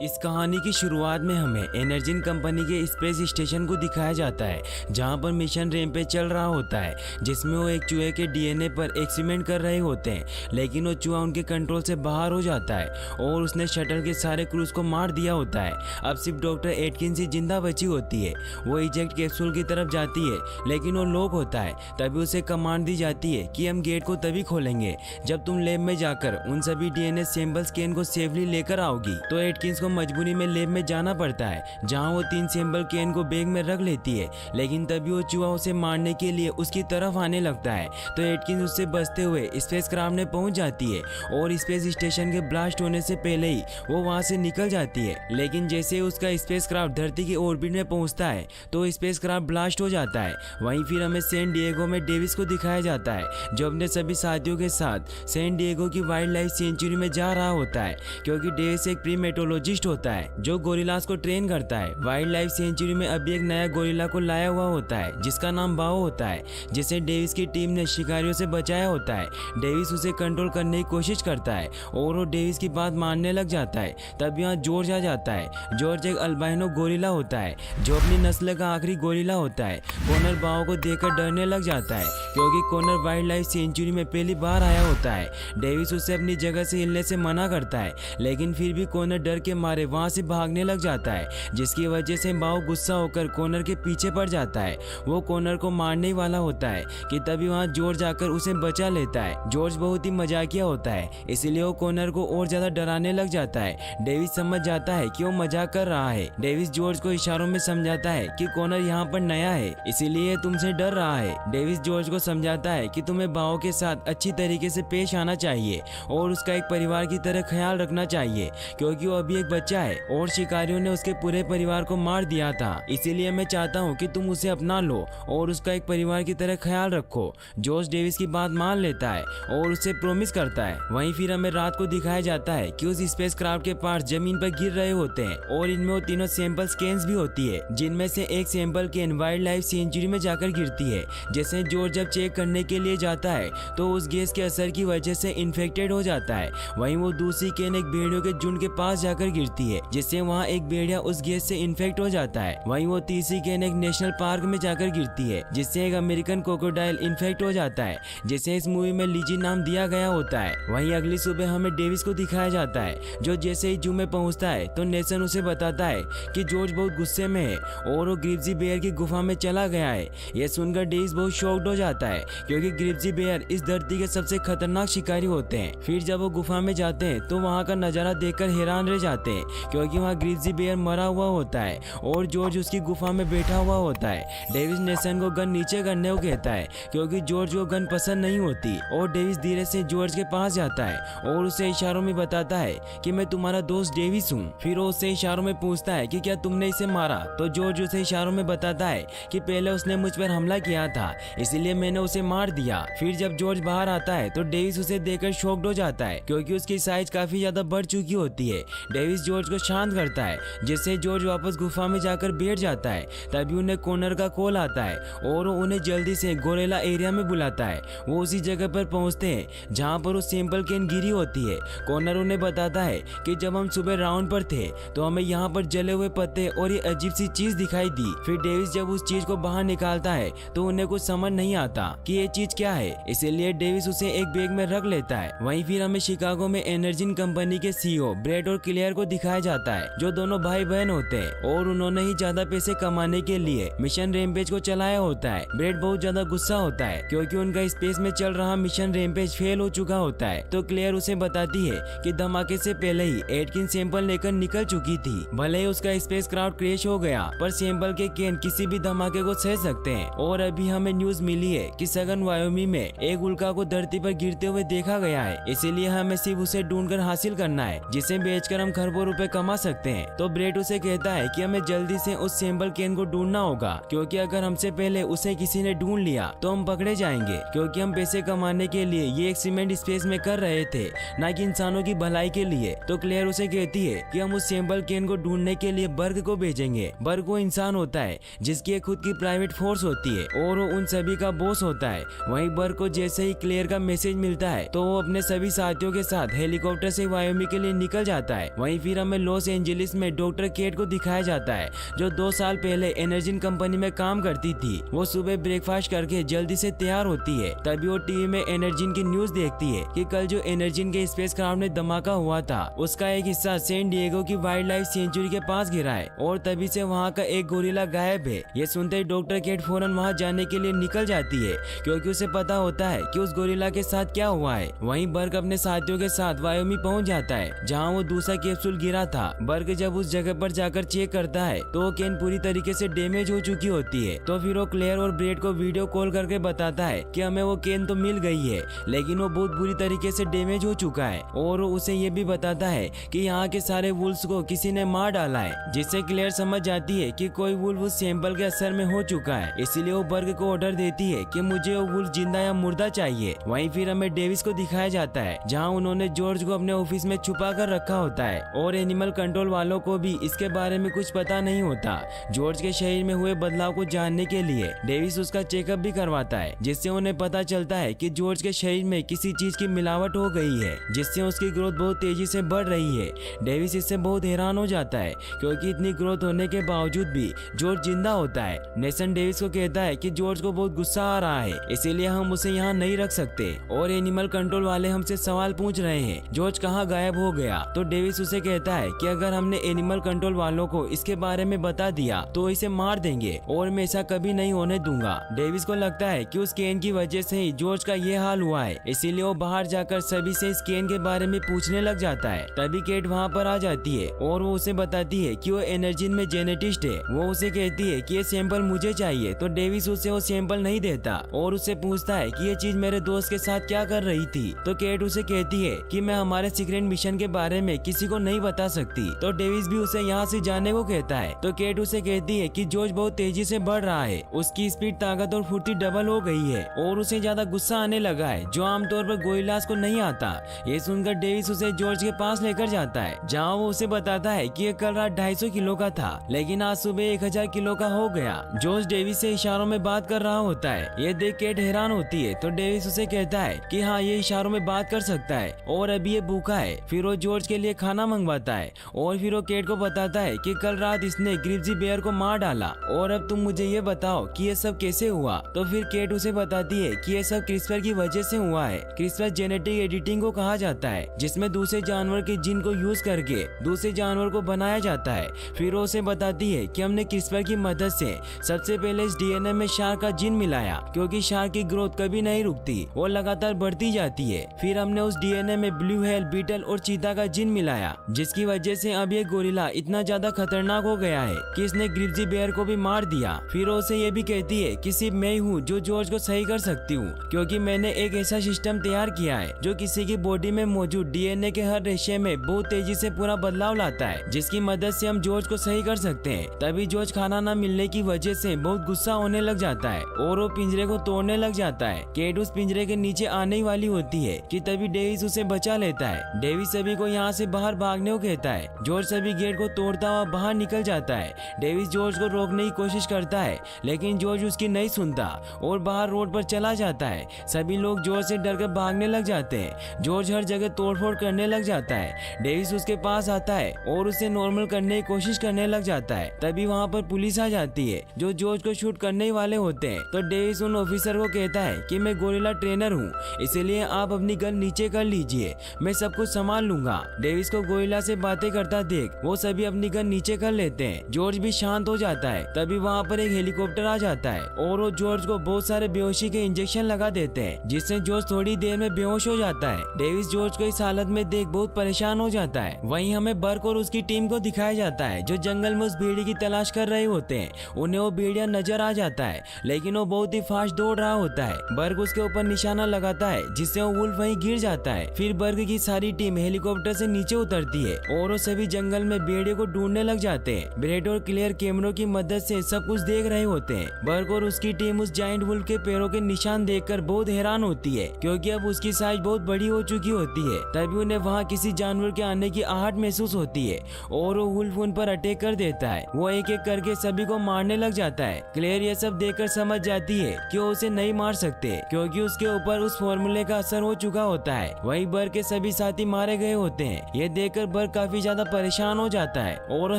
इस कहानी की शुरुआत में हमें एनर्जिन कंपनी के स्पेस स्टेशन को दिखाया जाता है, जहां पर मिशन रैम्पेज चल रहा होता है, जिसमें वो एक चूहे के डीएनए पर एक्सपेरिमेंट कर रहे होते हैं। लेकिन वो चूहा उनके कंट्रोल से बाहर हो जाता है और उसने शटल के सारे क्रूज को मार दिया होता है। अब सिर्फ डॉक्टर एटकिंस ही जिंदा बची होती है। वो इजेक्ट कैप्सूल की तरफ जाती है, लेकिन वो लॉक होता है। तभी उसे कमांड दी जाती है कि हम गेट को तभी खोलेंगे जब तुम लैब में जाकर उन सभी डीएनए सैंपल स्कैन को सेफली लेकर आओगी। तो एटकिंस मजबूरी में लैब में जाना पड़ता है, जहां वो 3 सैंपल कैन को बैग में रख लेती है। लेकिन तभी वो चूहा उसे मारने के लिए उसकी तरफ आने लगता है। तो एटकिंस उससे बचते हुए स्पेस क्राफ्ट में पहुंच जाती है और स्पेस स्टेशन के ब्लास्ट होने से पहले ही वो वहां से निकल जाती है। लेकिन जैसे ही उसका स्पेस क्राफ्ट धरती के ऑर्बिट में पहुंचता है तो स्पेस क्राफ्ट ब्लास्ट हो जाता है। वहीं फिर हमें सैन डिएगो में डेविस को दिखाया जाता है, जो अपने सभी साथियों के साथ सैन डिएगो की वाइल्ड लाइफ सेंचुरी में जा रहा होता है, क्योंकि डेविस एक प्रीमेटोलॉजिस्ट होता है जो गोरिल्लास को ट्रेन करता है। वाइल्ड लाइफ सेंचुरी में अभी एक नया गोरिल्ला को लाया हुआ होता है, जिसका नाम बाओ होता है, जिसे डेविस की टीम ने शिकारियों से बचाया होता है। डेविस उसे कंट्रोल करने की कोशिश करता है और वो डेविस की बात मानने लग जाता है। तब यहाँ जॉर्ज आ जाता है। जॉर्ज एक अल्बाइनो गोरिल्ला होता है, जो अपनी नस्ल का आखिरी गोरिल्ला होता है। कॉनर बाओ को देखकर डरने लग जाता है, क्योंकि कॉनर वाइल्ड लाइफ सेंचुरी में पहली बार आया होता है। डेविस उसे अपनी जगह से हिलने से मना करता है, लेकिन फिर भी कॉनर डर के मारे वहां से भागने लग जाता है, जिसकी वजह से बाओ गुस्सा होकर कॉनर के पीछे पड़ जाता है। वो कॉनर को मारने वाला होता है कि तभी वहां जॉर्ज आकर उसे बचा लेता है। जॉर्ज बहुत ही मजाकिया होता है, इसलिए वो कॉनर को और ज्यादा डराने लग जाता है। डेविस समझ जाता है कि वो मजाक कर रहा है। डेविस जॉर्ज को इशारों में समझाता है कि कॉनर यहाँ पर नया है, इसीलिए तुमसे डर रहा है। डेविस जॉर्ज को समझाता है कि तुम्हें बाओ के साथ अच्छी तरीके से पेश आना चाहिए और उसका एक परिवार की तरह ख्याल रखना चाहिए, क्योंकि वो अभी एक बच्चा है और शिकारियों ने उसके पूरे परिवार को मार दिया था। इसीलिए मैं चाहता हूँ कि तुम उसे अपना लो और उसका एक परिवार की तरह ख्याल रखो। जॉर्ज डेविस की बात मान लेता है और उससे प्रॉमिस करता है। वहीं फिर हमें रात को दिखाया जाता है कि उस स्पेस क्राफ्ट के पार्ट्स जमीन पर गिर रहे होते हैं और इनमें वो तीनों सैंपल कैन्स भी होती है, जिनमें से एक sample can wild life sanctuary में जाकर गिरती है। जैसे जॉर्ज जब चेक करने के लिए जाता है तो उस गैस के असर की वजह से इन्फेक्टेड हो जाता है। वहीं वो दूसरी कैन एक भेड़ियों के झुंड के पास जाकर गिरती है, जिससे वहाँ एक भेड़िया उस गैस से इन्फेक्ट हो जाता है। वहीं वो तीसरी कैन एक नेशनल पार्क में जाकर गिरती है, जिससे एक अमेरिकन क्रोकोडाइल इन्फेक्ट हो जाता है, जिसे इस मूवी में लीजी नाम दिया गया होता है। वहीं अगली सुबह हमें डेविस को दिखाया जाता है, जो जैसे ही जू में पहुंचता है तो नेसन उसे बताता है कि जॉर्ज बहुत गुस्से में है और वो ग्रिप्सी बेयर की गुफा में चला गया है। यह सुनकर डेविस बहुत शॉक्ड हो जाता है, क्योंकि ग्रिप्सी बेयर इस धरती के सबसे खतरनाक शिकारी होते हैं। फिर जब वो गुफा में जाते हैं तो वहाँ का नजारा देखकर हैरान रह जाते हैं, क्योंकि वहाँ ग्रिप्सी बेयर मरा हुआ होता है और जॉर्ज उसकी गुफा में बैठा हुआ होता है। डेविस नेसन को गन नीचे करने को कहता है, क्योंकि जॉर्ज को गन पसंद नहीं होती, और डेविस धीरे से जॉर्ज के पास जाता है और उसे इशारों में बताता है कि मैं तुम्हारा दोस्त डेविस हूँ। फिर वो उससे इशारों में पूछता है कि क्या तुमने इसे मारा। तो जॉर्ज उसे इशारों में बताता है कि पहले उसने मुझ पर हमला किया था, इसीलिए मैंने उसे मार दिया। फिर जब जॉर्ज बाहर आता है तो डेविस उसे देखकर शॉक्ड हो जाता है, क्योंकि उसकी साइज काफी ज्यादा बढ़ चुकी होती है। डेविस जॉर्ज को शांत करता है, जिससे जॉर्ज वापस गुफा में जाकर बैठ जाता है। तभी उन्हें कॉनर का कॉल आता है और वो उन्हें जल्दी से गोरेला एरिया में बुलाता है। वो उसी जगह पर पहुंचते हैं जहां पर वो सैंपल कैन गिरी होती है। कॉनर उन्हें बताता है कि जब हम सुबह राउंड पर थे तो हमें यहाँ पर जले हुए पत्ते और ये अजीब सी चीज दिखाई दी। फिर डेविस जब उस चीज को बाहर निकालता है तो उन्हें कुछ समझ नहीं आता कि ये चीज क्या है, इसीलिए डेविस उसे एक बैग में रख लेता है। वहीं फिर हमें शिकागो में एनर्जिन कंपनी के सीईओ ब्रेड और क्लेयर को दिखाया जाता है, जो दोनों भाई बहन होते हैं और उन्होंने ही ज्यादा पैसे कमाने के लिए मिशन रैम्पेज को चलाया होता है। ब्रेड बहुत ज्यादा गुस्सा होता है, क्योंकि उनका स्पेस में चल रहा मिशन रैम्पेज फेल हो चुका होता है। तो क्लेयर उसे बताती है कि धमाके से पहले ही एटकिन सैंपल लेकर निकल चुकी थी। भले ही उसका स्पेस क्राफ्ट क्रैश हो गया, पर सैंपल के कैन किसी भी धमाके को सह सकते हैं। और अभी हमें न्यूज मिली है कि सगन वायोमी में एक उल्का को धरती पर गिरते हुए देखा गया है, इसीलिए हमें सिर्फ उसे ढूंढकर हासिल करना है, जिसे बेचकर हम खरबों रुपए कमा सकते हैं। तो ब्रेड उसे कहता है कि हमें जल्दी से उस सैंपल कैन को ढूंढना होगा, क्योंकि अगर हमसे पहले उसे किसी ने ढूंढ लिया तो हम पकड़े जाएंगे, क्योंकि हम पैसे कमाने के लिए ये एक्सपेरिमेंट स्पेस में कर रहे थे, न कि इंसानों की भलाई के लिए। तो क्लेयर उसे कहती है कि हम उस सैंपल कैन को ढूंढने के लिए बर्ग को भेजेंगे। बर्ग वो इंसान होता है जिसकी एक खुद की प्राइवेट फोर्स होती है और वो उन सभी का बॉस होता है। वहीं बर्ग को जैसे ही क्लेयर का मैसेज मिलता है तो वो अपने सभी साथियों के साथ हेलीकॉप्टर से वायोमी के लिए निकल जाता है। वहीं फिर हमें लॉस एंजलिस में डॉक्टर केट को दिखाया जाता है जो 2 साल पहले एनर्जिन कंपनी में काम करती थी। वो सुबह ब्रेकफास्ट करके जल्दी से तैयार होती है, तभी वो टीवी में एनर्जिन की न्यूज देखती है कि कल जो एनर्जिन के स्पेसक्राफ्ट में धमाका हुआ था उसका एक हिस्सा सैन डिएगो की वाइल्ड लाइफ सेंचुरी के पास गिरा है और तभी से वहाँ का एक गोरिल्ला गायब है। ये सुनते ही डॉक्टर केट फौरन वहाँ जाने के लिए निकल जाती है क्योंकि उसे पता होता है कि उस गोरिल्ला के साथ क्या हुआ है। वहीं बर्ग अपने साथियों के साथ वायोमी पहुंच जाता है जहां वो दूसरा कैप्सूल गिरा था। बर्ग जब उस जगह पर जाकर चेक करता है तो वो केन पूरी तरीके से डैमेज हो चुकी होती है। तो फिर वो क्लेयर और ब्रेड को वीडियो कॉल करके बताता है कि हमें वो केन तो मिल गई है लेकिन वो बहुत बुरी तरीके से डैमेज हो चुका है और उसे ये भी बताता है कि यहाँ के सारे वुल्फ्स को किसी ने मार डाला है, जिससे क्लेयर समझ जाती है कि कोई वुल्फ उस सैंपल के असर में हो चुका है। इसीलिए वो बर्ग को ऑर्डर देती है कि मुझे वो वुल्फ जिंदा या मुर्दा चाहिए। वहीं फिर हमें डेविस को दिखाया जाता है जहां उन्होंने जॉर्ज को अपने ऑफिस में छुपा कर रखा होता है और एनिमल कंट्रोल वालों को भी इसके बारे में कुछ पता नहीं होता। जॉर्ज के शरीर में हुए बदलाव को जानने के लिए डेविस उसका चेकअप भी करवाता है, जिससे उन्हें पता चलता है कि जॉर्ज के शरीर में किसी चीज की मिलावट हो गई है जिससे उसकी ग्रोथ बहुत तेजी से बढ़ रही है। डेविस इससे बहुत हैरान हो जाता है क्योंकि इतनी ग्रोथ होने के बावजूद भी जॉर्ज जिंदा होता है। नेसन डेविस को कहता है कि जॉर्ज को बहुत गुस्सा आ रहा है, इसीलिए हम उसे यहाँ नहीं रख सकते और एनिमल कंट्रोल वाले हमसे सवाल पूछ रहे हैं जॉर्ज कहाँ गायब हो गया। तो डेविस उसे कहता है कि अगर हमने एनिमल कंट्रोल वालों को इसके बारे में बता दिया तो इसे मार देंगे और मैं ऐसा कभी नहीं होने दूंगा। डेविस को लगता है कि उस केन की वजह से ही जॉर्ज का ये हाल हुआ है, इसीलिए वो बाहर जाकर सभी से इस केन के बारे में पूछने लग जाता है। तभी केट वहाँ पर आ जाती है और वो उसे बताती है कि वो एनर्जिन में जेनेटिस्ट है। वो उसे कहती है कि ये सैंपल मुझे चाहिए, तो डेविस उसे वो सैंपल नहीं देता और उससे पूछता है कि ये चीज मेरे दोस्त के साथ क्या कर रही थी। तो केट उसे कहती है कि मैं हमारे सीक्रेट मिशन के बारे में किसी को नहीं बता सकती। तो डेविस भी उसे यहाँ से जाने को कहता है। तो केट उसे कहती है कि जॉर्ज बहुत तेजी से बढ़ रहा है, उसकी स्पीड, ताकत और फुर्ती डबल हो गई है और उसे ज्यादा गुस्सा आने लगा है जो आमतौर पर गोरिल्लास को नहीं आता। ये सुनकर डेविस उसे जॉर्ज के पास लेकर जाता है जहाँ वो उसे बताता है कि ये कल रात 250 किलो का था लेकिन आज सुबह 1000 किलो का हो गया। जॉर्ज डेविस से इशारों में बात कर रहा होता है। ये देख केट हैरान होती है तो डेविस उसे कहता है कि हाँ, ये इशारों में बात कर सकता है और अभी ये भूखा है। फिर वो जॉर्ज के लिए खाना मंगवाता है और फिर वो केट को बताता है कि कल रात इसने ग्रिप्जी बेयर को मार डाला और अब तुम मुझे ये बताओ कि ये सब कैसे हुआ। तो फिर केट उसे बताती है कि ये सब क्रिस्पर की वजह से हुआ है। क्रिस्पर जेनेटिक एडिटिंग को कहा जाता है जिसमें दूसरे जानवर के जीन को यूज करके दूसरे जानवर को बनाया जाता है। फिर वो उसे बताती है कि हमने क्रिस्पर की मदद से सबसे पहले इस डीएनए में शार्क का जीन मिलाया क्योंकि शार्क की ग्रोथ कभी नहीं रुकती और लगातार बढ़ती जाती है। फिर हमने उस डीएनए में ब्लू व्हेल, बीटल और चीता का जीन मिलाया जिसकी वजह से अब ये गोरिल्ला इतना ज्यादा खतरनाक हो गया है कि इसने ग्रिप्जी बेयर को भी मार दिया। फिर वो उसे ये भी कहती है कि सिर्फ मैं हूँ जो जॉर्ज को सही कर सकती हूँ क्योंकि मैंने एक ऐसा सिस्टम तैयार किया है जो किसी की बॉडी में मौजूद डीएनए के हर रेशे में बहुत तेजी से पूरा बदलाव लाता है जिसकी मदद से हम जॉर्ज को सही कर सकते हैं। तभी जॉर्ज खाना न मिलने की वजह से बहुत गुस्सा होने लग जाता है और वो पिंजरे को तोड़ने लग जाता है। केट उस पिंजरे के नीचे आने वाली होती है कि तभी डेविस उसे बचा लेता है। डेविस सभी को यहाँ से बाहर भागने को कहता है। जॉर्ज सभी गेट को तोड़ता हुआ बाहर निकल जाता है। डेविस जॉर्ज को रोकने की कोशिश करता है लेकिन जॉर्ज उसकी नहीं सुनता और बाहर रोड पर चला जाता है। सभी लोग जॉर्ज से डरकर भागने लग जाते हैं। जॉर्ज हर जगह तोड़फोड़ करने लग जाता है। डेविस उसके पास आता है और उसे नॉर्मल करने की कोशिश करने लग जाता है। तभी वहाँ पर पुलिस आ जाती है जो जॉर्ज को शूट करने वाले होते हैं। तो डेविस उन ऑफिसर को कहता है कि मैं गोरिल्ला ट्रेनर हूँ, इसलिए आप अपनी गन नीचे कर लीजिए, मैं सब कुछ संभाल लूंगा। डेविस को गोरिल्ला से बातें करता देख वो सभी अपनी गन नीचे कर लेते हैं। जॉर्ज भी शांत हो जाता है। तभी वहाँ पर एक हेलीकॉप्टर आ जाता है और वो जॉर्ज को बहुत सारे बेहोशी के इंजेक्शन लगा देते हैं जिससे जॉर्ज थोड़ी देर में बेहोश हो जाता है। डेविस जॉर्ज को इस हालत में देख बहुत परेशान हो जाता है। वहीं हमें बर्क और उसकी टीम को दिखाया जाता है जो जंगल में उस भेड़िए की तलाश कर रहे होते हैं। उन्हें वो भेड़िया नजर आ जाता है लेकिन वो बहुत ही फास्ट दौड़ रहा होता है। बर्क उसके ऊपर निशाना लगाता है जिससे वो वुल्फ वहीं गिर जाता है। फिर बर्क की सारी टीम हेलीकॉप्टर से नीचे उतरती है और वो सभी जंगल में भेड़िए को ढूंढने लग जाते हैं। ब्रेड और क्लियर कैमरों की मदद से सब कुछ देख रहे होते हैं। बर्क और उसकी टीम उस जायंट वुल्फ के पैरों के निशान देखकर बहुत हैरान होती है क्योंकि अब उसकी साइज बहुत बड़ी हो चुकी होती है। तभी उन्हें वहाँ किसी जानवर के आने की आहट महसूस होती है और वो वुल्फ उन पर अटैक कर देता है। वो एक एक करके सभी को मारने लग जाता है। क्लेयर ये सब देखकर समझ जाती है कि वो उसे नहीं मार सकते क्योंकि उसके ऊपर उस फॉर्मूले का असर हो चुका होता है। वहीं बर्क के सभी साथी मारे गए होते हैं। ये देखकर बर्क काफी ज्यादा परेशान हो जाता है और वो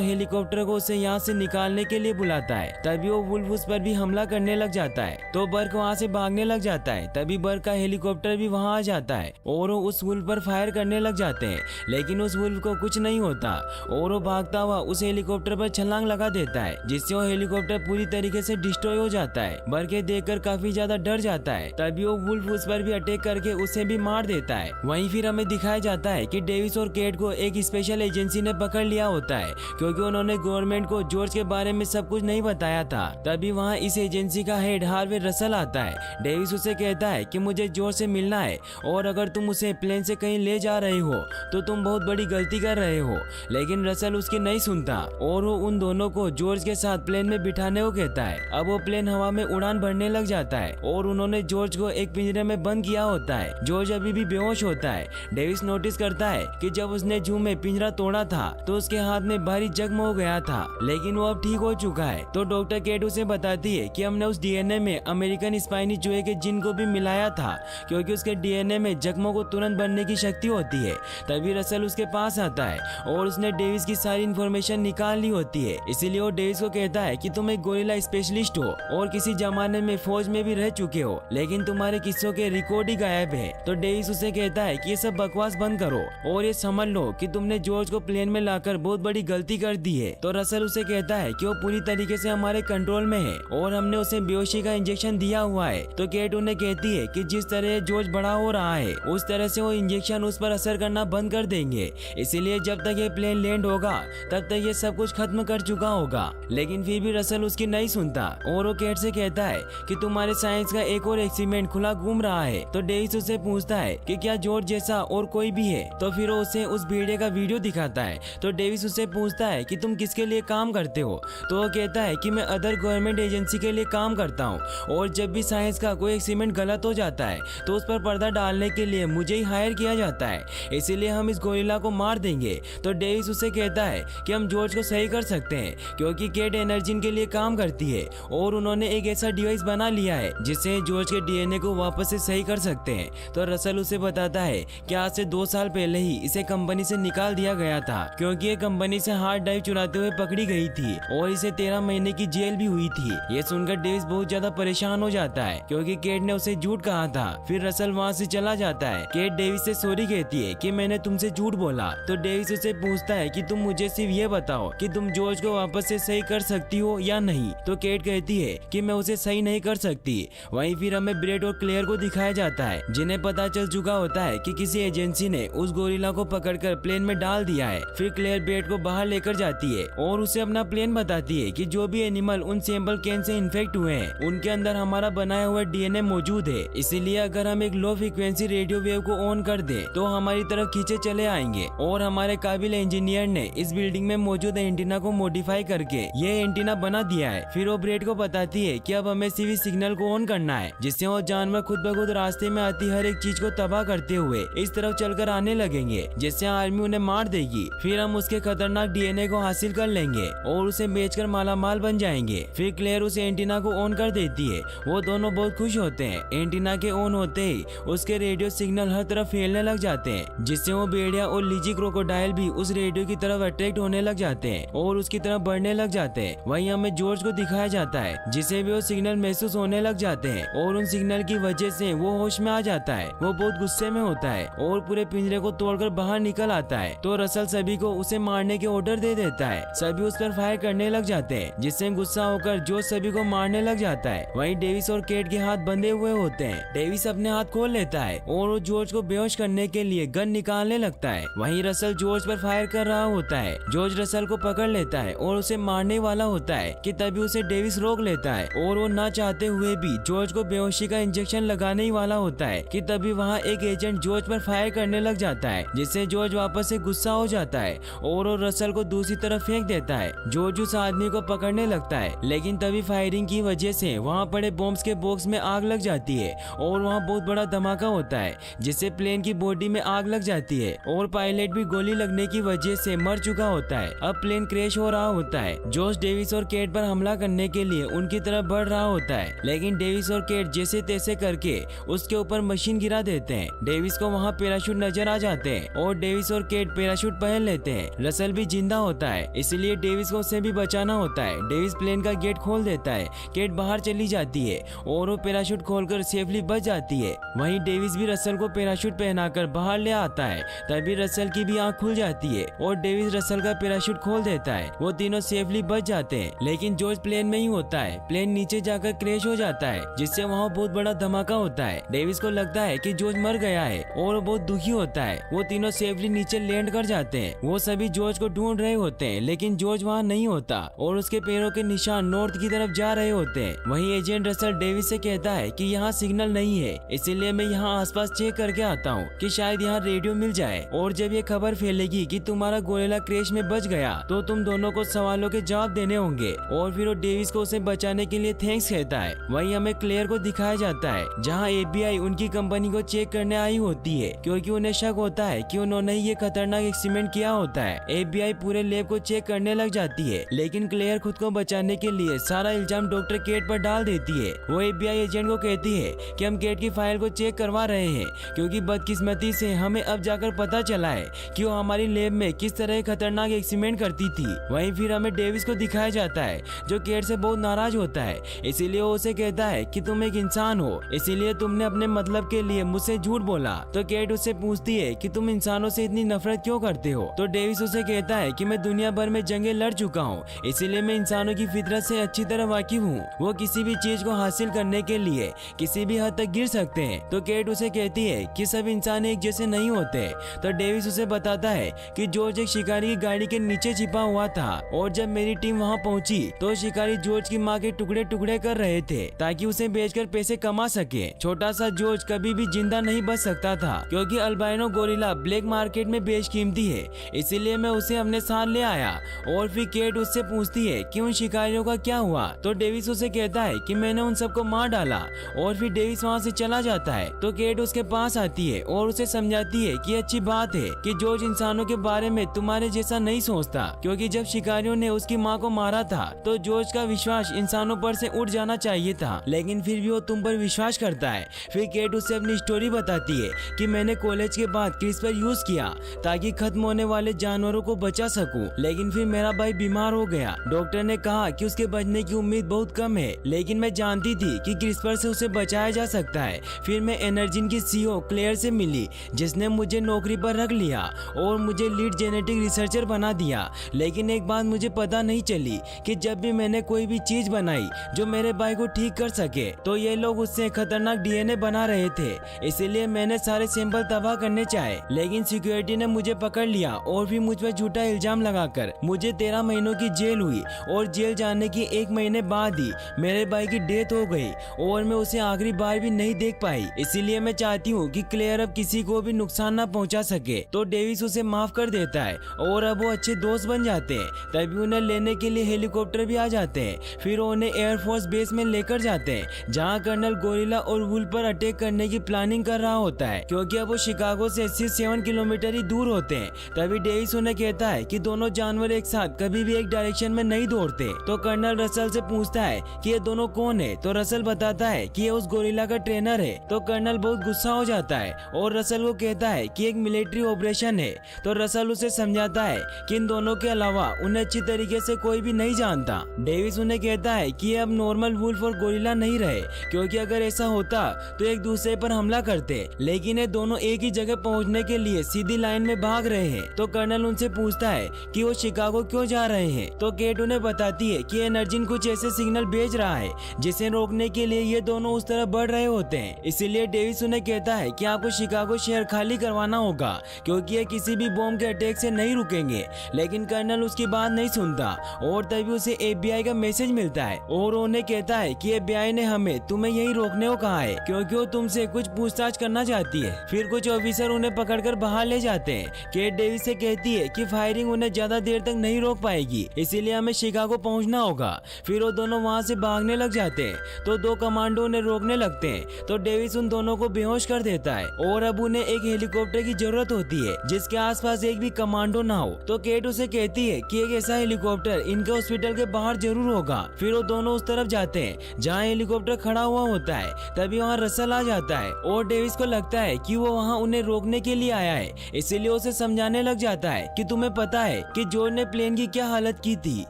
हेलीकॉप्टर को उसे यहाँ से निकालने के लिए बुलाता है। तभी वो वुल्फ उस पर भी हमला करने लग जाता है तो बर्क वहाँ से भागने लग जाता है। तभी बर्क का हेलीकॉप्टर भी वहाँ आ जाता है और वो उस वुल्फ पर फायर करने लग जाते हैं, लेकिन उस वुल्फ को कुछ नहीं होता और वो भागता हुआ उस हेलीकॉप्टर पर छलांग लगा देता है, जिससे वो हेलीकॉप्टर पूरी तरीके से डिस्ट्रॉय हो जाता है। बर्क ये देखकर काफी ज्यादा डर जाता है। तभी वो वुल्फ उस पर भी अटैक करके उसे भी मार देता है। वहीं फिर हमें दिखाया जाता है कि डेविस और केट को एक स्पेशल एजेंसी ने पकड़ लिया होता है, क्योंकि उन्होंने गवर्नमेंट को जॉर्ज के बारे में सब कुछ नहीं बताया था। तभी वहाँ इस एजेंसी का हेड हार्वे रसल आता है। डेविस उसे कहता है कि मुझे जॉर्ज से मिलना है और अगर तुम उसे प्लेन से कहीं ले जा रहे हो तो तुम बहुत बड़ी गलती कर रहे हो। लेकिन रसल उसकी नहीं सुनता और वो उन दोनों को जॉर्ज के साथ प्लेन में बिठाने को कहता है। अब वो प्लेन हवा में उड़ान भरने लग जाता है और उन्होंने जॉर्ज को एक पिंजरे में बंद किया होता है। जॉर्ज अभी भी बेहोश होता है। डेविस नोटिस करता है कि जब उसने जू में पिंजरा तोड़ा था तो उसके हाथ में भारी जख्म हो गया था, लेकिन वो अब ठीक हो चुका है। तो डॉक्टर केट उसे बताती है कि हमने उस डीएनए में अमेरिकन स्पाइनी चूहे के जीन को भी मिलाया था, क्योंकि उसके डीएनए में जख्मों को तुरंत बनने की शक्ति होती है। तभी रसल उसके पास आता है और उसने डेविस की सारी इन्फॉर्मेशन निकाल ली होती है। इसीलिए वो डेविस को कहता है कि तुम एक गोरिल्ला स्पेशलिस्ट हो और किसी जमाने में फौज में भी रह चुके हो, लेकिन तुम्हारे किस्सों के रिकॉर्ड ही गायब है। तो डेविस उसे कहता है कि ये सब बकवास बंद करो और ये समझ लो कि तुमने जॉर्ज को प्लेन में लाकर बहुत बड़ी गलती कर दी है। तो रसल उसे कहता है कि वो पूरी तरीके से हमारे कंट्रोल में है और हमने उसे बेहोशी का इंजेक्शन दिया हुआ है। तो केट उन्हें कहती है कि जिस तरह जॉर्ज बड़ा हो रहा है उस तरह से वो इंजेक्शन उस पर असर करना बंद कर देंगे, इसीलिए जब तक ये प्लेन लैंड होगा तब तक ये सब कुछ खत्म कर चुका होगा। लेकिन फिर भी रसल उसकी नहीं सुनता और वो केट से कहता है कि तुम्हारे साइंस का एक और एक्सपेरिमेंट खुला घूम रहा है। तो डेविस उसे पूछता है कि क्या जॉर्ज जैसा और कोई भी है। तो फिर वो उसे उस भेड़िए का वीडियो दिखाता है। तो डेविस उसे पूछता है कि तुम किसके लिए काम करते हो। तो वो कहता है कि मैं अदर गवर्नमेंट एजेंसी के लिए काम करता हूँ और जब भी साइंस का कोई एक्सपेरिमेंट गलत हो जाता है तो उस पर पर्दा डालने के लिए मुझे ही हायर किया जाता है, इसीलिए हम इस गोरिल्ला को मार देंगे। तो डेविस उसे कहता है कि हम जॉर्ज को सही कर सकते हैं, क्योंकि केट एनर्जिन के लिए काम करती है और उन्होंने एक ऐसा डिवाइस बना लिया है जिससे जॉर्ज के डीएनए को वापस से सही कर सकते हैं। तो रसल उसे बताता है कि आज से 2 साल पहले ही इसे कंपनी से निकाल दिया गया था, क्योंकि ये कंपनी से हार्ड ड्राइव चुराते हुए पकड़ी गई थी और इसे 13 महीने की जेल भी हुई थी। ये सुनकर डेविस बहुत ज्यादा परेशान हो जाता है, क्योंकि केट ने उसे झूठ कहा था। फिर रसल वहाँ से चला जाता है। केट डेविस से सॉरी कहती है कि मैंने तुमसे झूठ बोला। तो डेविस उसे पूछता है कि तुम मुझे सिर्फ ये बताओ कि तुम जॉर्ज को वापस से सही कर सकती हो या नहीं। तो केट कहती है कि मैं उसे सही नहीं कर सकती। वहीं फिर हमें ब्रेट और क्लेयर को दिखाया जाता है, जिन्हें पता चल चुका होता है कि किसी एजेंसी ने उस गोरिल्ला को पकड़कर प्लेन में डाल दिया है। फिर क्लेयर ब्रेट को बाहर लेकर जाती है और उसे अपना प्लेन बताती है कि जो भी एनिमल उन सैंपल कैन से इन्फेक्ट हुए हैं उनके अंदर हमारा बनाया हुआ डीएनए मौजूद है, इसीलिए अगर हम एक लो फ्रीक्वेंसी रेडियो वेव को ऑन कर दे तो हमारी तरफ खींचे चले आएंगे। और हमारे काबिल इंजीनियर ने इस बिल्डिंग में मौजूद एंटीना को मॉडिफाई करके ये एंटीना बना दिया है। फिर वो ब्रेट को बताती है कि अब हमें सिर्फ सिग्नल को ऑन करना है, जिससे वो जानवर खुद ब खुद रास्ते में आती हर एक चीज को तबाह करते हुए इस तरफ चलकर आने लगेंगे, जिससे आर्मी उन्हें मार देगी। फिर हम उसके खतरनाक डीएनए को हासिल कर लेंगे और उसे बेचकर मालामाल बन जाएंगे। फिर क्लेयर उस एंटीना को ऑन कर देती है। वो दोनों बहुत खुश होते हैं। एंटीना के ऑन होते ही उसके रेडियो सिग्नल हर तरफ फैलने लग जाते हैं, जिससे वो भेड़िया और लीजी क्रोकोडाइल भी उस रेडियो की तरफ अट्रैक्ट होने लग जाते हैं और उसकी तरफ बढ़ने लग जाते हैं। वहीं हमें जॉर्ज को दिखाया जाता है, जिसे भी वो सिग्नल महसूस होने लग जाते हैं और उन सिग्नल की वजह से वो होश में आ जाता है। वो बहुत गुस्से में होता है और पूरे पिंजरे को तोड़कर बाहर निकल आता है। तो रसल सभी को उसे मारने के ऑर्डर दे देता है। सभी उस पर फायर करने लग जाते हैं, जिससे गुस्सा होकर जॉर्ज सभी को मारने लग जाता है। वहीं डेविस और केट के हाथ बंधे हुए होते हैं। डेविस अपने हाथ खोल लेता है और वो जॉर्ज को बेहोश करने के लिए गन निकालने लगता है। वहीं रसल जॉर्ज पर फायर कर रहा होता है। जॉर्ज रसल को पकड़ लेता है और उसे मारने वाला होता है कि तभी उसे डेविस रोक लेता है और वो ना चाहते हुए भी जॉर्ज को बेहोशी का इंजेक्शन लगाने ही वाला होता है कि तभी वहाँ एक एजेंट जॉर्ज पर फायर करने लग जाता है, जिससे जॉर्ज वापस से गुस्सा हो जाता है और वो रसल को दूसरी तरफ फेंक देता है। जॉर्ज उस आदमी को पकड़ने लगता है, लेकिन तभी फायरिंग की वजह से वहाँ पड़े बॉम्ब्स के बॉक्स में आग लग जाती है और वहाँ बहुत बड़ा धमाका होता है, जिससे प्लेन की बॉडी में आग लग जाती है और पायलट भी गोली लगने की वजह से मर चुका होता है। अब प्लेन क्रैश हो रहा होता है। जॉर्ज डेविस और केट पर हमला करने के लिए उनकी तरफ बढ़ रहा होता है, लेकिन डेविस और केट जैसे तैसे करके उसके ऊपर मशीन गिरा देते हैं। डेविस को वहाँ पैराशूट नजर आ जाते हैं और डेविस और केट केट पैराशूट पहन लेते हैं। रसल भी जिंदा होता है, इसलिए डेविस को उससे भी बचाना होता है। डेविस प्लेन का गेट खोल देता है, केट बाहर चली जाती है और वो पैराशूट खोलकर सेफली बच जाती है। वहीं डेविस भी रसल को पैराशूट पहनाकर बाहर ले आता है। तभी रसल की भी आंख खुल जाती है और डेविस रसल का पैराशूट खोल देता है। वो तीनों सेफली बच जाते हैं, लेकिन जॉर्ज प्लेन में ही होता है। प्लेन नीचे जाकर क्रैश हो जाता है, जिससे वहाँ बहुत बड़ा धमाका होता है। डेविस को लगता है कि जॉर्ज मर गया है और वो बहुत दुखी होता है। वो तीनों सेफली नीचे लैंड कर जाते हैं। वो सभी जॉर्ज को ढूंढ रहे होते हैं, लेकिन जॉर्ज वहाँ नहीं होता और उसके पैरों के निशान नॉर्थ की तरफ जा रहे होते हैं। वहीं एजेंट रसल डेविस से कहता है कि यहाँ सिग्नल नहीं है, इसीलिए मैं यहाँ आसपास चेक करके आता हूँ कि शायद यहाँ रेडियो मिल जाए। और जब ये खबर फैलेगी कि तुम्हारा गोरिल्ला क्रैश में बच गया तो तुम दोनों को सवालों के जवाब देने होंगे। और फिर वो डेविस को उसे बचाने के लिए थैंक्स कहता है। वहीं हमें क्लेयर को दिखाया जाता है, जहाँ FBI उनकी कंपनी को चेक करने आई होती है, क्योंकि उन्हें शक होता है कि उन्होंने ये खतरनाक एक्सपेरिमेंट किया होता है। FBI पूरे लैब को चेक करने लग जाती है, लेकिन क्लेयर खुद को बचाने के लिए सारा इल्जाम डॉक्टर केट पर डाल देती है। वो FBI एजेंट को कहती है कि हम केट की फाइल को चेक करवा रहे हैं, क्योंकि बदकिस्मती से हमें अब जाकर पता चला है कि वो हमारी लैब में किस तरह खतरनाक एक्सपेरिमेंट करती थी। वहीं फिर हमें डेविस को दिखाया जाता है, जो केट से बहुत नाराज होता है। इसीलिए वो उसे कहता है कि तुम एक इंसान हो, इसीलिए तुमने अपने मतलब के लिए मुझसे झूठ बोला। तो केट उससे पूछती है कि तुम इंसानों से इतनी नफरत क्यों करते हो। तो डेविस उसे कहता है कि मैं दुनिया भर में जंगें लड़ चुका हूँ, इसीलिए मैं इंसानों की फितरत से अच्छी तरह वाकिफ हूँ। वो किसी भी चीज को हासिल करने के लिए किसी भी हद तक गिर सकते हैं। तो केट उसे कहती है कि सब इंसान एक जैसे नहीं होते। तो डेविस उसे बताता है कि जॉर्ज एक शिकारी की गाड़ी के नीचे छिपा हुआ था और जब मेरी टीम वहां पहुंची तो शिकारी जॉर्ज की मां के टुकड़े टुकड़े कर रहे थे ताकि उसे बेचकर पैसे कमा सके। छोटा सा जॉर्ज कभी भी जिंदा नहीं बच सकता था, क्योंकि अल्बाइनो गोरिल्ला ब्लैक मार्केट में बेशकीमती है, इसीलिए मैं उसे अपने साथ ले आया। और फिर केट उससे पूछती है कि उन शिकारियों का क्या हुआ। तो डेविस उसे कहता है कि मैंने उन सबको मार डाला। और फिर डेविस वहाँ से चला जाता है। तो केट उसके पास आती है और उसे समझाती है कि अच्छी बात है कि जॉर्ज इंसानों के बारे में तुम्हारे जैसा नहीं सोचता, क्योंकि जब शिकारियों ने उसकी माँ को मारा था तो जॉर्ज का विश्वास इंसानों पर से उठ जाना चाहिए था, लेकिन फिर भी वो तुम पर विश्वास करता है। फिर केट उससे अपनी स्टोरी बताती है कि मैंने कॉलेज के बाद क्रिस्पर यूज किया ताकि खत्म होने वाले जानवरों को बचा सकूं, लेकिन फिर मेरा भाई बीमार हो गया। डॉक्टर ने कहा कि उसके बचने की उम्मीद बहुत कम है, लेकिन मैं जानती थी कि क्रिस्पर से उसे बचाया जा सकता है। फिर मैं एनर्जिन की CEO क्लेयर से मिली, जिसने मुझे नौकरी पर रख लिया और मुझे लीड जेनेटिक रिसर्चर बना दिया। लेकिन एक बात मुझे पता नहीं चली कि जब भी मैंने कोई भी चीज बनाई जो मेरे भाई को ठीक कर सके तो ये लोग उससे खतरनाक DNA बना रहे थे, इसीलिए मैंने सारे सैंपल तबाह करने चाहे, लेकिन सिक्योरिटी ने मुझे पकड़ लिया और फिर मुझ पर झूठा इल्जाम लगाकर मुझे 13 महीनों की जेल हुई। और जेल जाने की 1 महीने बाद ही मेरे भाई की डेथ हो गई और मैं उसे आखिरी बार भी नहीं देख पाई। इसीलिए मैं चाहती हूँ कि क्लेयर अब किसी को भी नुकसान न पहुँचा सके। तो डेविस उसे माफ कर देता है और अब वो अच्छे दोस्त बन जाते हैं। तभी उन्हें लेने के लिए हेलीकॉप्टर भी आ जाते हैं। फिर उन्हें एयरफोर्स बेस में लेकर जाते हैं, जहाँ कर्नल गोरिल्ला और वुल्फ पर अटैक करने की प्लानिंग कर रहा होता है, क्योंकि अब वो शिकागो से 87 किलोमीटर ही दूर होते हैं। तभी डेविस उन्हें कहता है कि दोनों जानवर एक साथ कभी भी एक डायरेक्शन में नहीं दौड़ते। तो कर्नल रसल से पूछता है कि ये दोनों कौन है। तो रसल बताता है कि ये उस गोरिल्ला का ट्रेनर है। तो कर्नल बहुत गुस्सा हो जाता है और रसल को कहता है कि एक मिलिट्री ऑपरेशन है। तो रसल उसे समझाता है कि इन दोनों के अलावा उन्हें अच्छी तरीके से कोई भी नहीं जानता। डेविस उन्हें कहता है कि ये अब नॉर्मल वुल्फ और गोरिल्ला नहीं रहे, क्योंकि अगर ऐसा होता तो एक दूसरे पर हमला करते, लेकिन ये दोनों एक ही जगह पहुंचने के लिए सीधी लाइन में भाग रहे हैं। तो कर्नल उनसे पूछता है कि वो शिकागो क्यों जा रहे हैं। तो केट उन्हें बताती है कि एनर्जिन कुछ ऐसे सिग्नल भेज रहा है जिसे रोकने के लिए ये दोनों उस तरफ बढ़ रहे होते हैं। इसीलिए डेविस उन्हें कहता है कि आपको शिकागो शहर खाली करवाना होगा, क्योंकि ये किसी भी बॉम्ब के अटैक से नहीं रुकेंगे। लेकिन कर्नल उसकी बात नहीं सुनता और तभी उसे FBI का मैसेज मिलता है और उन्हें कहता है कि FBI ने हमें तुम्हें यही रोकने को कहा है, क्योंकि वो तुमसे कुछ पूछताछ करना चाहती है। फिर कुछ ऑफिसर उन्हें पकड़कर बाहर ले जाते हैं। केट डेविस से कहती है कि फायरिंग उन्हें ज्यादा देर तक नहीं रोक पाएगी, इसीलिए हमें शिकागो पहुंचना होगा। फिर वो दोनों वहां से भागने लग जाते हैं। तो 2 कमांडो उन्हें रोकने लगते हैं। तो डेविस उन दोनों को बेहोश कर देता है और अब उन्हें एक हेलीकॉप्टर की जरूरत होती है जिसके आसपास एक भी कमांडो ना हो। तो केट उसे कहती है कि एक ऐसा हेलीकॉप्टर इनके हॉस्पिटल के बाहर जरूर होगा। फिर वो दोनों उस तरफ जाते हैं जहाँ हेलीकॉप्टर खड़ा हुआ होता है। तभी वहाँ रसल आ जाता है और डेविस को लगता है कि वो वहाँ उन्हें रोकने के लिए आया है, इसीलिए इसीलिए उसे समझाने लग जाता है कि तुम्हें पता है कि जॉर्ज ने प्लेन की क्या हालत की थी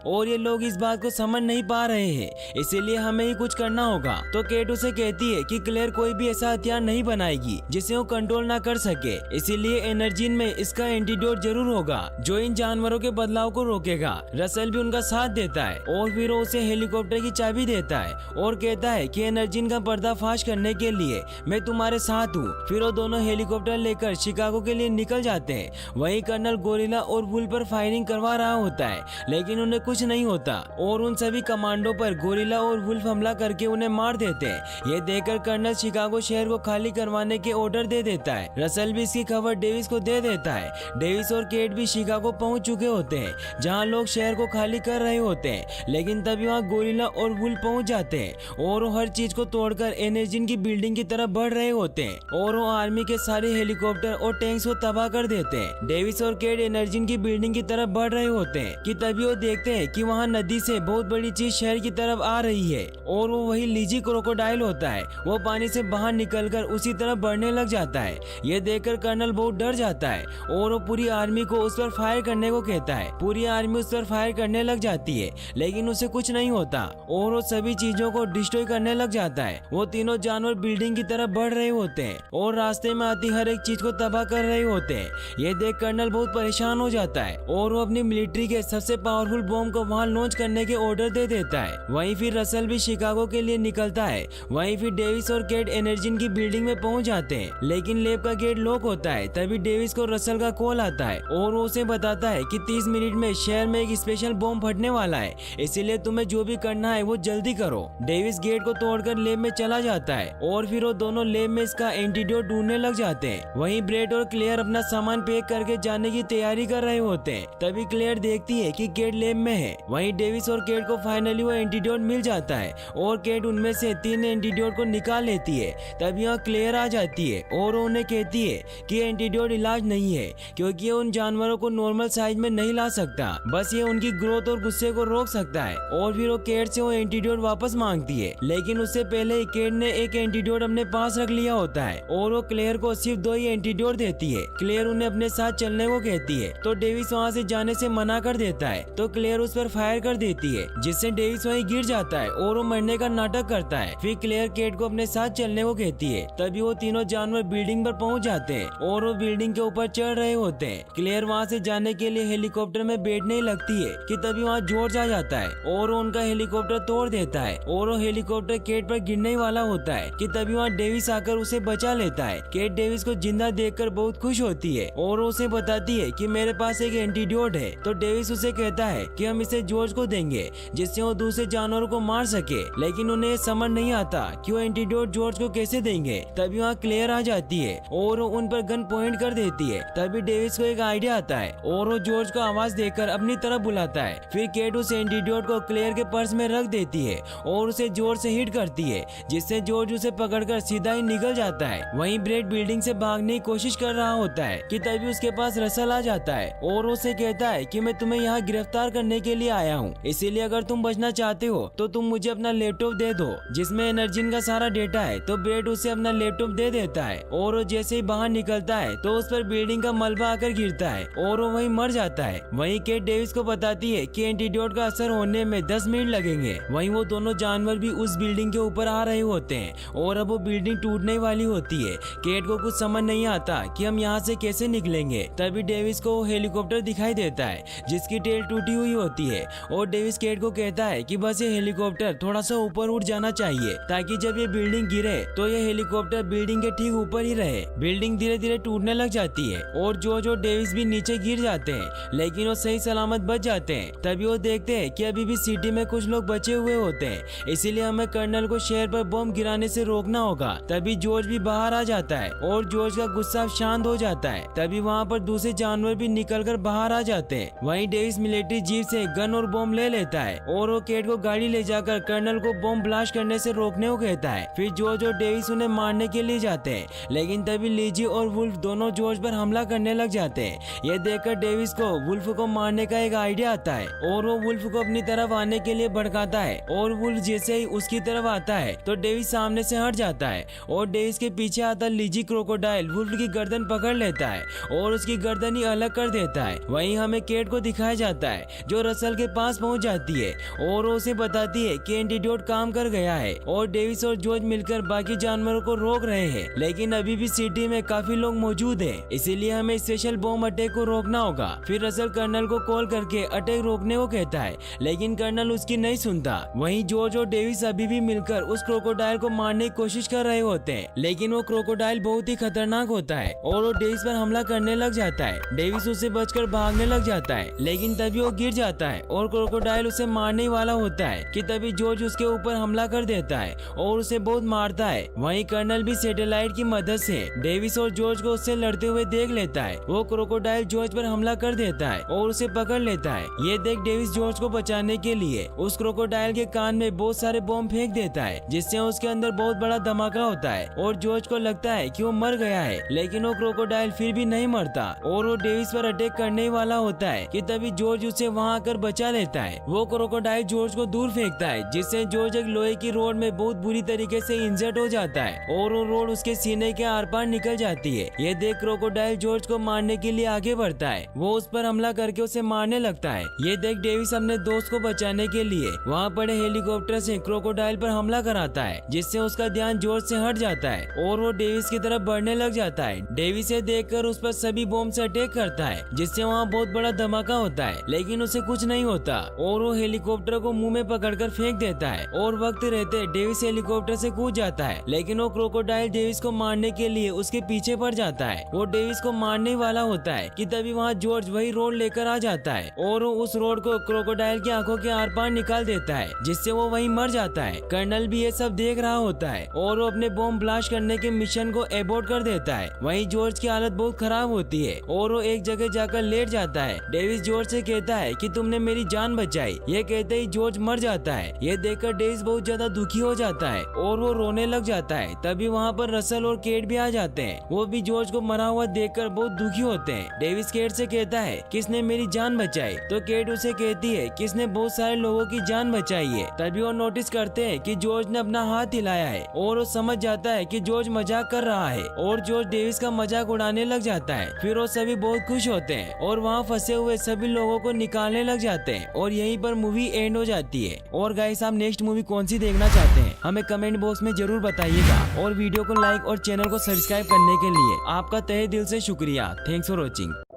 और ये लोग इस बात को समझ नहीं पा रहे हैं, इसीलिए हमें ही कुछ करना होगा। तो केट उसे कहती है कि क्लेयर कोई भी ऐसा हथियार नहीं बनाएगी जिसे वो कंट्रोल ना कर सके, इसीलिए एनर्जी में इसका एंटीडोट जरूर होगा जो इन जानवरों के बदलाव को रोकेगा। रसल भी उनका साथ देता है और फिर वो उसे हेलीकॉप्टर की चाबी देता है और कहता है कि एनर्जी का पर्दाफाश करने के लिए मैं तुम्हारे साथ हूँ। फिर वो दोनों हेलीकॉप्टर लेकर शिकागो के लिए निकल जाते हैं। वहीं कर्नल गोरिल्ला और वुल्फ पर फायरिंग करवा रहा होता है, लेकिन उन्हें कुछ नहीं होता और उन सभी कमांडो पर गोरिल्ला और वुल्फ हमला करके उन्हें मार देते हैं। ये देखकर कर्नल शिकागो शहर को खाली करवाने के ऑर्डर दे देता है। रसल भी इसकी खबर डेविस को दे देता है। डेविस और केट भी शिकागो पहुंच चुके होते हैं जहां लोग शहर को खाली कर रहे होते हैं, लेकिन तभी वहां गोरिल्ला और वुल्फ पहुंच जाते हैं और वो हर चीज को तोड़कर एनर्जी की बिल्डिंग की तरफ बढ़ रहे होते हैं और वो आर्मी के सारे हेलीकॉप्टर और टैंक्स को तबाह कर देते हैं। डेविस और केट एनर्जी की बिल्डिंग की तरफ बढ़ रहे होते हैं कि तभी वो देखते हैं कि वहाँ नदी से बहुत बड़ी चीज शहर की तरफ आ रही है और वो वही लीजी क्रोकोडाइल होता है। वो पानी से बाहर निकलकर उसी तरफ बढ़ने लग जाता है। ये देखकर कर्नल बहुत डर जाता है और वो पूरी आर्मी को उस पर फायर करने को कहता है। पूरी आर्मी उस पर फायर करने लग जाती है, लेकिन उसे कुछ नहीं होता और वो सभी चीजों को डिस्ट्रॉय करने लग जाता है। वो तीनों जानवर बिल्डिंग की तरफ बढ़ रहे होते हैं और रास्ते में आती हर एक चीज को तबाह कर रहे होते हैं। ये देख कर्नल बहुत परेशान हो जाता है और वो अपनी मिलिट्री के सबसे पावरफुल बॉम्ब को वहाँ लॉन्च करने के ऑर्डर दे देता है। वहीं फिर रसल भी शिकागो के लिए निकलता है। वहीं फिर डेविस और केट एनर्जी की बिल्डिंग में पहुंच जाते हैं, लेकिन लैब का गेट लॉक होता है। तभी डेविस को रसल का कॉल आता है और वो उसे बताता है कि 30 मिनट में शहर में एक स्पेशल बॉम्ब फटने वाला है, इसीलिए तुम्हें जो भी करना है वो जल्दी करो। डेविस गेट को तोड़कर लैब में चला जाता है और फिर वो दोनों लैब में इसका एंटीडोट ढूंढने लग जाते हैं। वहीं ब्रेड और क्लेयर अपना सामान पैक करके जाने की तैयारी कर रहे होते हैं। तभी क्लेयर देखती है कि केट लैब में है। वहीं डेविस और केट को फाइनली वो एंटीडोट मिल जाता है और केट उनमें से 3 एंटीडोट को निकाल लेती है। तभी यहाँ क्लेयर आ जाती है और उन्हें कहती है कि एंटीडोट इलाज नहीं है, क्योंकि ये उन जानवरों को नॉर्मल साइज में नहीं ला सकता, बस ये उनकी ग्रोथ और गुस्से को रोक सकता है। और फिर वो केट से वो एंटीडोट वापस मांगती है, लेकिन उससे पहले केट ने एक एंटीडोट अपने पास रख लिया होता है और वो क्लेयर को सिर्फ 2 ही एंटीडोट देती है। क्लेयर उन्हें अपने साथ चलने को कहती है, तो डेविस वहाँ से जाने से मना कर देता है। तो क्लेयर उस पर फायर कर देती है, जिससे डेविस वहीं गिर जाता है और वो मरने का नाटक करता है। फिर क्लेयर केट को अपने साथ चलने को कहती है। तभी वो तीनों जानवर बिल्डिंग पर पहुंच जाते हैं और वो बिल्डिंग के ऊपर चढ़ रहे होते हैं। क्लेयर वहाँ से जाने के लिए हेलीकॉप्टर में बैठने ही लगती है कि तभी वहाँ जॉर्ज आ जाता है और वो उनका हेलीकॉप्टर तोड़ देता है और वो हेलीकॉप्टर केट पर गिरने वाला होता है कि तभी वहाँ डेविस आकर उसे बचा लेता है। केट डेविस को जिंदा देखकर बहुत खुश होती है और उसे बताती है कि मेरे पास एक एंटीडोट है। तो डेविस उसे कहता है कि हम इसे जॉर्ज को देंगे जिससे वो दूसरे जानवरों को मार सके, लेकिन उन्हें समझ नहीं आता कि वो एंटीडोट जॉर्ज को कैसे देंगे। तभी वहाँ क्लेयर आ जाती है और उन पर गन पॉइंट कर देती है। तभी डेविस को एक आइडिया आता है और वो जॉर्ज को आवाज देकर अपनी तरफ बुलाता है। फिर केट उस एंटीडोट को क्लेयर के पर्स में रख देती है और उसे जोर से हिट करती है, जिससे जॉर्ज उसे पकड़कर सीधा ही निकल जाता है। वहीं ब्रेड बिल्डिंग से भागने की कोशिश कर रहा होता है कि तभी उसके पास रसल आ जाता है और उसे कहता है कि मैं तुम्हें यहाँ गिरफ्तार करने के लिए आया हूँ, इसीलिए अगर तुम बचना चाहते हो तो तुम मुझे अपना लैपटॉप दे दो जिसमें एनर्जी का सारा डेटा है। तो ब्रेड उसे अपना लैपटॉप दे देता है और वो जैसे ही बाहर निकलता है तो उस पर बिल्डिंग का मलबा आकर गिरता है और वो वहीं मर जाता है। वहीं केट डेविस को बताती है कि एंटीडोट का असर होने में 10 मिनट लगेंगे। वहीं वो दोनों जानवर भी उस बिल्डिंग के ऊपर आ रहे होते हैं और अब वो बिल्डिंग टूटने वाली होती है। केट को कुछ समझ नहीं आता कि हम यहाँ से कैसे निकलेंगे। तभी डेविस को हेलीकॉप्टर दिखाई देता है जिसकी टेल टूटी हुई होती है और डेविस केट को कहता है कि बस ये हेलीकॉप्टर थोड़ा सा ऊपर उठ जाना चाहिए ताकि जब ये बिल्डिंग गिरे तो ये हेलीकॉप्टर बिल्डिंग के ठीक ऊपर ही रहे। बिल्डिंग धीरे धीरे टूटने लग जाती है और जो डेविस भी नीचे गिर जाते हैं, लेकिन वो सही सलामत बच जाते हैं। तभी वो देखते हैं कि अभी भी सिटी में कुछ लोग बचे हुए होते हैं, इसीलिए हमें कर्नल को शहर पर बम गिराने से रोकना होगा। तभी जॉर्ज भी बाहर आ जाता है और जॉर्ज का गुस्सा शांत हो जाता है। तभी वहाँ पर दूसरे जानवर भी निकलकर बाहर आ जाते हैं। वहीं डेविस मिलिट्री जीप से गन और बम ले लेता है और वो केट को गाड़ी ले जाकर कर्नल को बम ब्लास्ट करने से रोकने को कहता है। फिर जॉर्ज और डेविस उन्हें मारने के लिए जाते हैं, लेकिन तभी लीजी और वुल्फ दोनों जॉर्ज पर हमला करने लग जाते हैं। ये देखकर डेविस को वुल्फ को मारने का एक आइडिया आता है और वो वुल्फ को अपनी तरफ आने के लिए भड़काता है और वुल्फ जैसे ही उसकी तरफ आता है तो डेविस सामने से हट जाता है और डेविस के पीछे आता लीजी क्रोकोडाइल वुल्फ की गर्दन पकड़ लेता है और उसकी गर्दन ही अलग कर देता है। वहीं हमें केट को दिखाया जाता है जो रसल के पास पहुंच जाती है और वो उसे बताती है कि एंटीडोट काम कर गया है और डेविस और जॉर्ज मिलकर बाकी जानवरों को रोक रहे हैं, लेकिन अभी भी सिटी में काफी लोग मौजूद हैं, इसीलिए हमें स्पेशल बॉम्ब अटैक को रोकना होगा। फिर रसल कर्नल को कॉल करके अटैक रोकने को कहता है, लेकिन कर्नल उसकी नहीं सुनता। वहीं जॉर्ज और डेविस अभी भी मिलकर उस क्रोकोडाइल को मारने की कोशिश कर रहे होते हैं, लेकिन वो क्रोकोडाइल बहुत ही खतरनाक होता है और वो डेविस पर हमला करने लग जाता है। डेविस उससे बचकर भागने लग जाता है, लेकिन तभी वो गिर जाता है और क्रोकोडाइल उसे मारने वाला होता है कि तभी जॉर्ज उसके ऊपर हमला कर देता है और उसे बहुत मारता है। वहीं कर्नल भी सैटेलाइट की मदद से डेविस और जॉर्ज को उससे लड़ते हुए देख लेता है। वो क्रोकोडाइल जॉर्ज पर हमला कर देता है और उसे पकड़ लेता है। ये देख डेविस जॉर्ज को बचाने के लिए उस क्रोकोडाइल के कान में बहुत सारे बॉम्ब फेंक देता है, जिससे उसके अंदर बहुत बड़ा धमाका होता है और जॉर्ज को लगता है कि वो मर गया है, लेकिन वो क्रोकोडाइल फिर भी नहीं मरता और वो डेविस पर अटैक करने वाला होता है कि तभी जॉर्ज उसे वहां आकर बचा लेता है। वो क्रोकोडाइल जॉर्ज को दूर फेंकता है, जिससे जॉर्ज एक लोहे की रोड में बहुत बुरी तरीके से इंजर्ड हो जाता है और वो रोड उसके सीने के आर पार निकल जाती है। ये देख क्रोकोडाइल जॉर्ज को मारने के लिए आगे बढ़ता है। वो उस पर हमला करके उसे मारने लगता है। ये देख डेविस अपने दोस्त को बचाने के लिए वहाँ पड़े हेलीकॉप्टर से क्रोकोडाइल पर हमला कराता है, जिससे उसका ध्यान जॉर्ज से हट जाता है और वो डेविस की तरफ बढ़ने लग जाता है। डेविस से देखकर उस पर सभी बॉम्ब से अटैक करता है, जिससे वहाँ बहुत बड़ा धमाका होता है, लेकिन उसे कुछ नहीं होता और वो हेलीकॉप्टर को मुंह में पकड़कर फेंक देता है और वक्त रहते डेविस हेलीकॉप्टर से कूद जाता है, लेकिन वो क्रोकोडाइल डेविस को मारने के लिए उसके पीछे पड़ जाता है। वो डेविस को मारने वाला होता है कि तभी वहाँ जॉर्ज वही रोड लेकर आ जाता है और वो उस रोड को क्रोकोडाइल की आंखों के आर पार निकाल देता है, जिससे वो वहीं मर जाता है। कर्नल भी ये सब देख रहा होता है और वो अपने बॉम्ब ब्लास्ट करने के मिशन को एबॉर्ट कर देता है। वहीं जॉर्ज की हालत बहुत खराब होती है और वो एक जगह जाकर लेट जाता है। डेविस जॉर्ज से कहता है कि तुमने मेरी जान बचाई। ये कहते ही जॉर्ज मर जाता है। ये देखकर डेविस बहुत ज्यादा दुखी हो जाता है और वो रोने लग जाता है। तभी वहाँ पर रसल और केट भी आ जाते हैं। वो भी जॉर्ज को मरा हुआ देखकर बहुत दुखी होते हैं। डेविस केट से कहता है किसने मेरी जान बचाई, तो केट उसे कहती है किसने बहुत सारे लोगों की जान बचाई है। तभी वो नोटिस करते हैं कि जॉर्ज ने अपना हाथ हिलाया है और वो समझ जाता है कि जॉर्ज मजाक कर रहा है और जॉर्ज डेविस का मजाक उड़ाने लग जाता है। फिर वो सभी बहुत खुश होते हैं और वहाँ फंसे हुए सभी लोगों को निकालने लग जाते हैं और यहीं पर मूवी एंड हो जाती है। और गाइस, आप नेक्स्ट मूवी कौन सी देखना चाहते हैं हमें कमेंट बॉक्स में जरूर बताइएगा और वीडियो को लाइक और चैनल को सब्सक्राइब करने के लिए आपका तहे दिल से शुक्रिया। Thanks for watching.